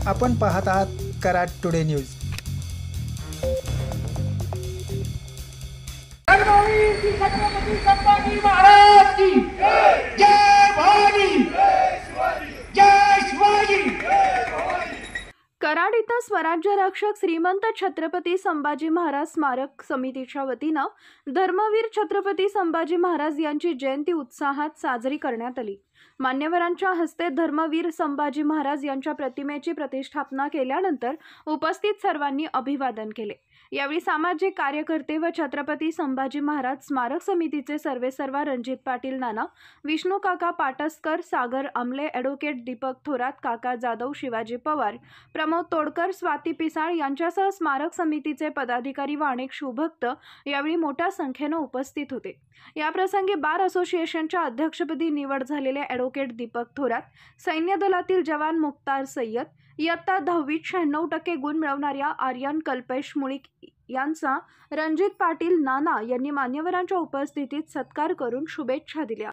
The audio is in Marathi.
आपण पाहत आहात कराड टुडे न्यूज। छत्रपती संभाजी महाराज की जय भवानी, जय शिवाजी। कराड इथं स्वराज्य रक्षक श्रीमंत छत्रपती संभाजी महाराज स्मारक समितीच्या वतीनं धर्मवीर छत्रपती संभाजी महाराज यांची जयंती उत्साहात साजरी करण्यात आली। मान्यवरांच्या हस्ते धर्मवीर संभाजी महाराज यांच्या प्रतिमेची प्रतिष्ठापना केल्यानंतर उपस्थित सर्वांनी अभिवादन केले। यावेळी सामाजिक कार्यकर्ते व छत्रपती संभाजी महाराज स्मारक समितीचे सर्वेसर्वा रणजित पाटील नाना, विष्णू काका पाटसकर, सागर आमले, ॲडव्होकेट दीपक थोरात, काका जाधव, शिवाजी पवार, प्रमोद तोडकर, स्वाती पिसाळ यांच्यासह स्मारक समितीचे पदाधिकारी व अनेक शिवभक्त यावेळी मोठ्या संख्येने उपस्थित होते। या प्रसंगी बार असोसिएशनच्या अध्यक्षपदी निवड झालेले ॲडव्होकेट दीपक थोरात, सैन्य दलातील जवान मुख्तार सय्यद, इयत्ता 10वीत 96% गुण मिळवणाऱ्या आर्यन कल्पेश मुळीक यांचा रणजित पाटील नाना यांनी मान्यवरांच्या उपस्थितीत सत्कार करून शुभेच्छा दिल्या।